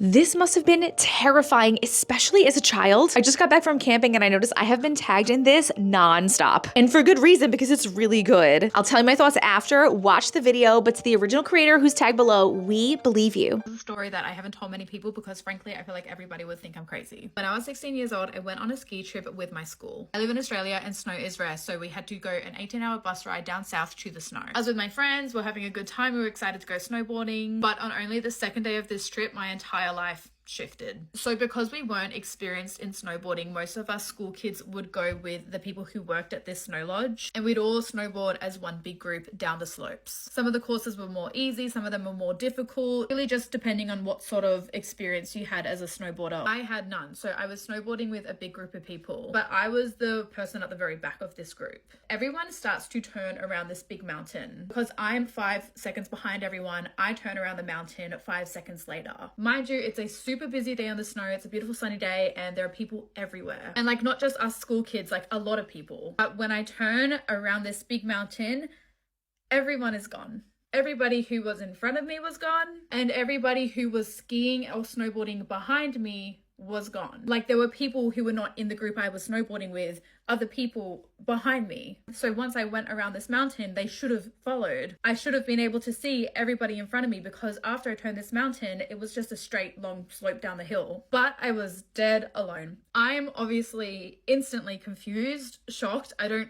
This must have been terrifying, especially as a child. I just got back from camping and I noticed I have been tagged in this nonstop. And for good reason, because it's really good. I'll tell you my thoughts after, watch the video, but to the original creator who's tagged below, we believe you. This is a story that I haven't told many people because frankly, I feel like everybody would think I'm crazy. When I was 16 years old, I went on a ski trip with my school. I live in Australia and snow is rare, so we had to go an 18-hour bus ride down south to the snow. I was with my friends, we're having a good time, we were excited to go snowboarding, but on only the second day of this trip, my entire life shifted. So because we weren't experienced in snowboarding, most of us school kids would go with the people who worked at this snow lodge, and we'd all snowboard as one big group down the slopes. Some of the courses were more easy, some of them were more difficult, really just depending on what sort of experience you had as a snowboarder. I had none, so I was snowboarding with a big group of people, but I was the person at the very back of this group. Everyone starts to turn around this big mountain. Because I'm 5 seconds behind everyone, I turn around the mountain 5 seconds later. Mind you, it's a super busy day on the snow, it's a beautiful sunny day, and there are people everywhere. And like, not just us school kids, like a lot of people. But when I turn around this big mountain, everyone is gone. Everybody who was in front of me was gone, and everybody who was skiing or snowboarding behind me was gone. Like, there were people who were not in the group I was snowboarding with, other people behind me. So once I went around this mountain, they should have followed. I should have been able to see everybody in front of me, because after I turned this mountain, it was just a straight long slope down the hill. But I was dead alone. I'm obviously instantly confused, shocked. I don't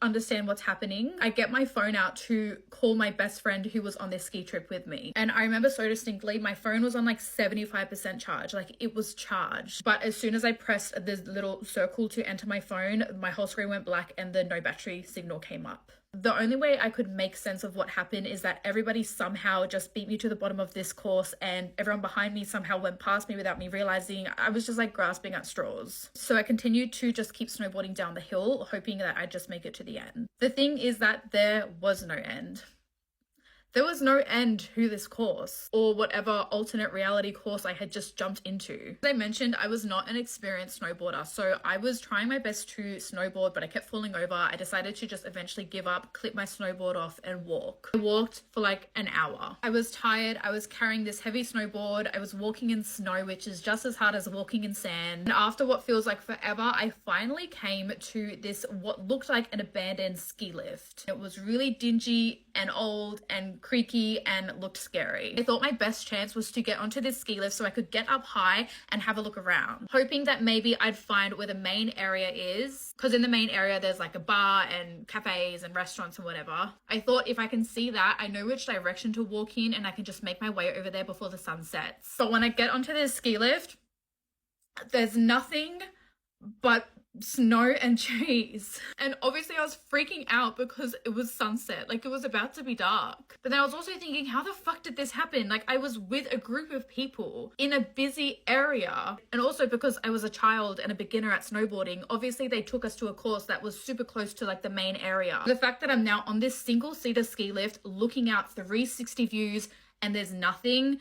understand what's happening. I get my phone out to call my best friend who was on this ski trip with me. And I remember so distinctly, my phone was on like 75% charge. Like, it was charged. But as soon as I pressed this little circle to enter my phone, my whole screen went black and the no battery signal came up. The only way I could make sense of what happened is that everybody somehow just beat me to the bottom of this course, and everyone behind me somehow went past me without me realizing. I was just like grasping at straws. So I continued to just keep snowboarding down the hill, hoping that I'd just make it to the end. The thing is that there was no end. There was no end to this course, or whatever alternate reality course I had just jumped into. As I mentioned, I was not an experienced snowboarder, so I was trying my best to snowboard, but I kept falling over. I decided to just eventually give up, clip my snowboard off, and walk. I walked for like an hour. I was tired. I was carrying this heavy snowboard. I was walking in snow, which is just as hard as walking in sand. And after what feels like forever, I finally came to this, what looked like an abandoned ski lift. It was really dingy and old and creaky and looked scary. I thought my best chance was to get onto this ski lift so I could get up high and have a look around, hoping that maybe I'd find where the main area is, because in the main area there's like a bar and cafes and restaurants and whatever. I thought if I can see that, I know which direction to walk in and I can just make my way over there before the sun sets. But when I get onto this ski lift, there's nothing but snow and trees. And obviously I was freaking out because it was sunset, like it was about to be dark. But then I was also thinking, how the fuck did this happen? Like, I was with a group of people in a busy area, and also because I was a child and a beginner at snowboarding, obviously they took us to a course that was super close to like the main area. The fact that I'm now on this single-seater ski lift looking out 360 views and there's nothing,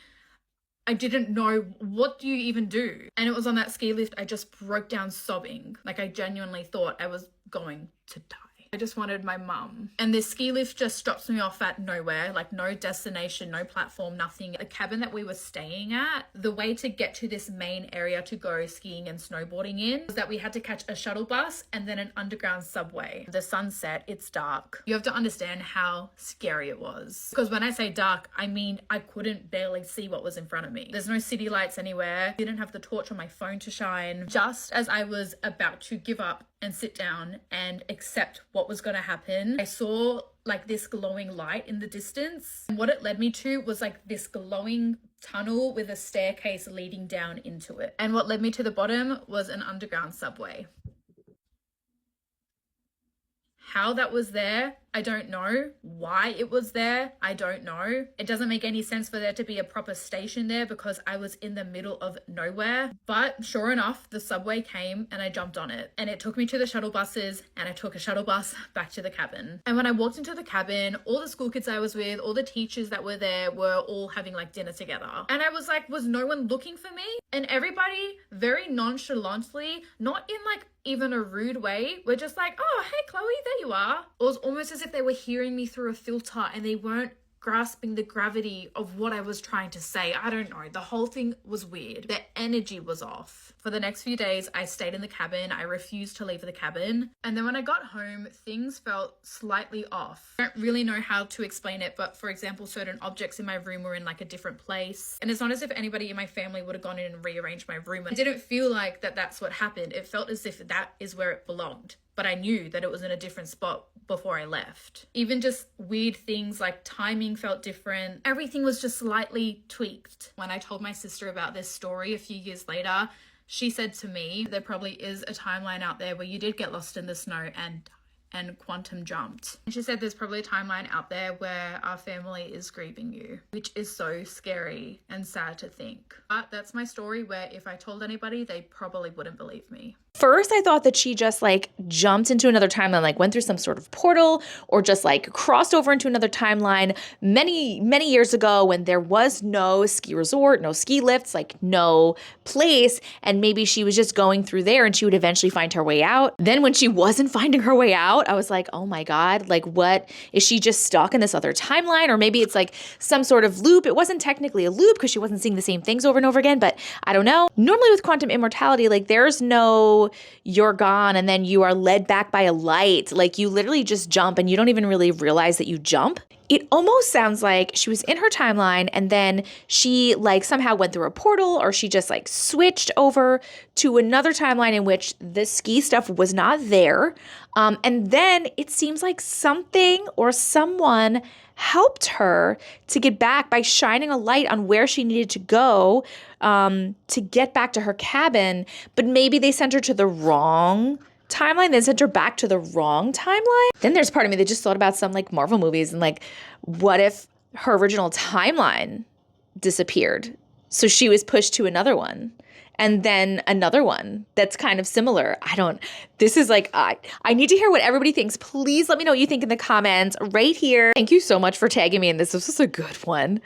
I didn't know, what do you even do? And it was on that ski lift, I just broke down sobbing. Like, I genuinely thought I was going to die. I just wanted my mum. And this ski lift just drops me off at nowhere, like no destination, no platform, nothing. The cabin that we were staying at, the way to get to this main area to go skiing and snowboarding in was that we had to catch a shuttle bus and then an underground subway. The sunset, it's dark. You have to understand how scary it was. Because when I say dark, I mean I couldn't barely see what was in front of me. There's no city lights anywhere. Didn't have the torch on my phone to shine. Just as I was about to give up and sit down and accept what was going to happen, I saw like this glowing light in the distance. And what it led me to was like this glowing tunnel with a staircase leading down into it. And what led me to the bottom was an underground subway. How that was there, I don't know. Why it was there, I don't know. It doesn't make any sense for there to be a proper station there because I was in the middle of nowhere. But sure enough, the subway came and I jumped on it. And it took me to the shuttle buses, and I took a shuttle bus back to the cabin. And when I walked into the cabin, all the school kids I was with, all the teachers that were there were all having like dinner together. And I was like, was no one looking for me? And everybody very nonchalantly, not in like even a rude way, were just like, oh, hey, Chloe, there you are. It was almost as if they were hearing me through a filter and they weren't grasping the gravity of what I was trying to say. I don't know. The whole thing was weird. The energy was off. For the next few days, I stayed in the cabin. I refused to leave the cabin. And then when I got home, things felt slightly off. I don't really know how to explain it, but for example, certain objects in my room were in like a different place. And it's not as if anybody in my family would have gone in and rearranged my room. I didn't feel like that's what happened. It felt as if that is where it belonged. But I knew that it was in a different spot before I left. Even just weird things like timing felt different. Everything was just slightly tweaked. When I told my sister about this story a few years later, she said to me, there probably is a timeline out there where you did get lost in the snow and quantum jumped. And she said there's probably a timeline out there where our family is grieving you, which is so scary and sad to think. But that's my story where if I told anybody, they probably wouldn't believe me. First, I thought that she just like jumped into another timeline, like went through some sort of portal or just like crossed over into another timeline many, many years ago when there was no ski resort, no ski lifts, like no place. And maybe she was just going through there and she would eventually find her way out. Then when she wasn't finding her way out, I was like, oh my God, like what? Is she just stuck in this other timeline? Or maybe it's like some sort of loop. It wasn't technically a loop because she wasn't seeing the same things over and over again, but I don't know. Normally with quantum immortality, like there's no you're gone and then you are led back by a light. Like you literally just jump and you don't even really realize that you jump. It almost sounds like she was in her timeline and then she like somehow went through a portal or she just like switched over to another timeline in which the ski stuff was not there. And then it seems like something or someone helped her to get back by shining a light on where she needed to go to get back to her cabin. But maybe they sent her to the wrong timeline, then sent her back to the wrong timeline. Then there's part of me that just thought about some like Marvel movies and like, what if her original timeline disappeared? So she was pushed to another one. And then another one that's kind of similar. This is like, I need to hear what everybody thinks. Please let me know what you think in the comments right here. Thank you so much for tagging me in this. This was a good one.